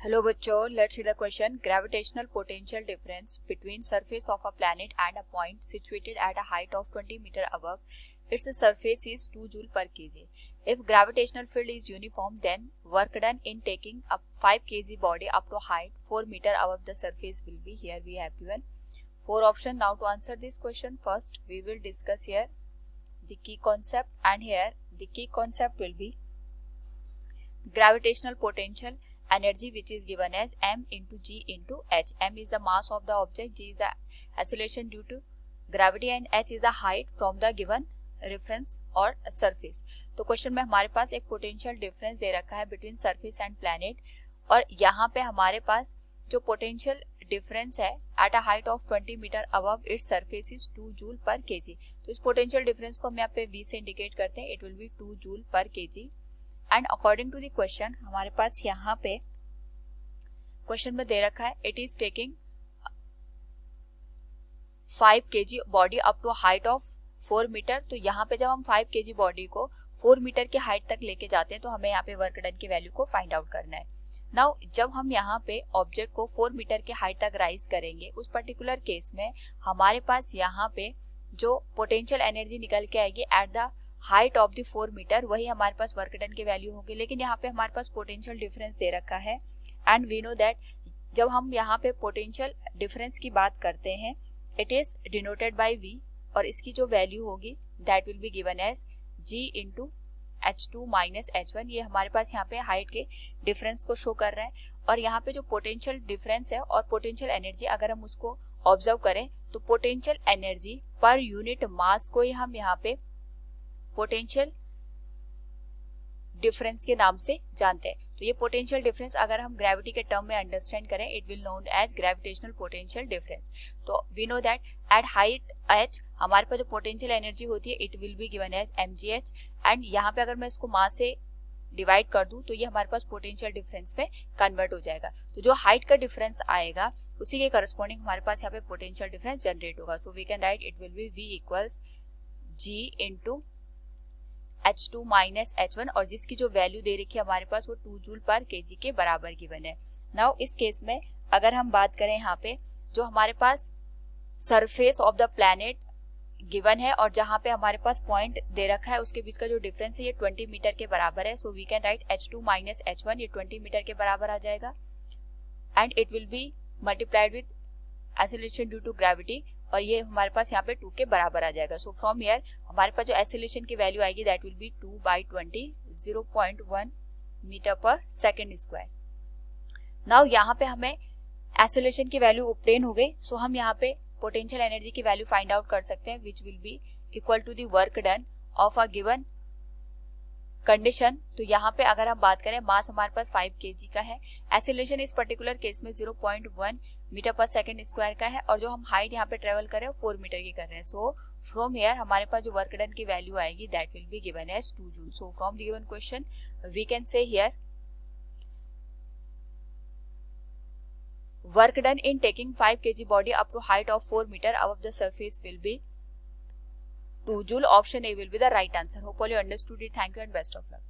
Hello बच्चों, let's see the question. Gravitational potential difference between surface of a planet and a point situated at a height of 20 metre above its surface is 2 joule per kg. If gravitational field is uniform, then work done in taking a 5 kg body up to height 4 meter above the surface will be. Here we have given 4 options. Now to answer this question, first we will discuss here the key concept, and here the key concept will be gravitational potential energy, which is given as m into g into h. M is the mass of the object, g is the acceleration due to gravity and h is the height from the given reference और surface. तो question में हमारे पास एक potential difference दे रखा है between surface and planet, और यहाँ पे हमारे पास जो पोटेंशियल डिफरेंस है at a height of 20 metre above its surface is 2 joule per KG. तो इस पोटेंशियल डिफरेंस को हम यहाँ पे v से इंडिकेट करते हैं. It will be 2 joule per KG. And according to the question हमारे पास यहाँ पे क्वेश्चन में दे रखा है it is taking 5 kg body up to height of 4 metre. तो यहाँ पे जब हम 5 kg बॉडी को 4 मीटर के हाइट तक लेके जाते हैं तो हमें यहाँ पे वर्क डन की वैल्यू को फाइंड आउट करना है. नाउ जब हम यहाँ पे ऑब्जेक्ट को 4 मीटर के हाइट तक राइज करेंगे, उस पर्टिकुलर केस में हमारे पास यहाँ पे जो पोटेंशियल एनर्जी निकल के आएगी at the height of the 4 metre, वही हमारे पास वर्क डन की वैल्यू होगी. लेकिन यहाँ पे हमारे पास पोटेंशियल डिफरेंस दे रखा है एंड वी नो दैट जब हम यहाँ पे पोटेंशियल डिफरेंस की बात करते हैं it is denoted by v, और इसकी जो वैल्यू होगी that will be given as g into h2 minus h1. ये हमारे पास यहाँ पे हाइट के डिफरेंस को शो कर रहा है. और यहाँ पे जो पोटेंशियल डिफरेंस है और पोटेंशियल एनर्जी अगर हम उसको ऑब्जर्व करें तो potential energy per unit mass को ही हम यहाँ पे पोटेंशियल डिफरेंस के नाम से जानते हैं. तो ये पोटेंशियल डिफरेंस अगर हम ग्रेविटी के टर्म में अंडरस्टैंड करें it will known as gravitational potential difference. तो we know that at height h हमारे पास जो पोटेंशियल एनर्जी होती है it will be given as mgh. And यहाँ पे अगर मैं इसको मास से डिवाइड कर दूं तो ये हमारे पास पोटेंशियल डिफरेंस में कन्वर्ट हो जाएगा. तो जो हाइट का डिफरेंस आएगा उसी के करस्पॉन्डिंग हमारे पास यहाँ पे पोटेंशियल डिफरेंस जनरेट होगा. So we can write it will be v equals g into h2 minus h1, और जिसकी जो वैल्यू दे रखी है हमारे पास वो 2 जूल पर केजी के बराबर गिवन है. नाउ इस केस में अगर हम बात करें यहाँ पे जो हमारे पास surface of the planet given है और जहाँ पे हमारे पास पॉइंट दे रखा है उसके बीच का जो डिफरेंस है ये 20 मीटर के बराबर है. So we can write h2 minus h1, ये 20 मीटर के बराबर आ जाएगा and it will be multiplied with acceleration due to gravity, और ये हमारे पास यहाँ पे 2 के बराबर आ जाएगा. सो फ्रॉम हियर हमारे पास जो एक्सेलरेशन की वैल्यू आएगी दैट विल बी 2/20 0.1 मीटर पर सेकेंड स्क्वायर. नाउ यहाँ पे हमें एक्सेलरेशन की वैल्यू ऑब्टेन हो गई. सो हम यहाँ पे पोटेंशियल एनर्जी की वैल्यू फाइंड आउट कर सकते हैं which will be equal to the work done of a given condition. तो यहाँ पे अगर हम बात करें मास हमारे पास 5 kg का है, एक्सेलरेशन इस पर्टिकुलर केस में 0.1 मीटर पर सेकेंड स्क्वायर का है, और जो हम हाइट यहाँ पे ट्रेवल कर रहे हैं 4 मीटर की कर रहे हैं. सो फ्रॉम हियर हमारे पास जो वर्क डन की वैल्यू आएगी that will be given as 2 joule. So from the given question we can say here work done in taking 5 kg body up to height of 4 meter above the surface will be 2 joule. Option A will be the right answer. Hopefully you understood it. Thank you and best of luck.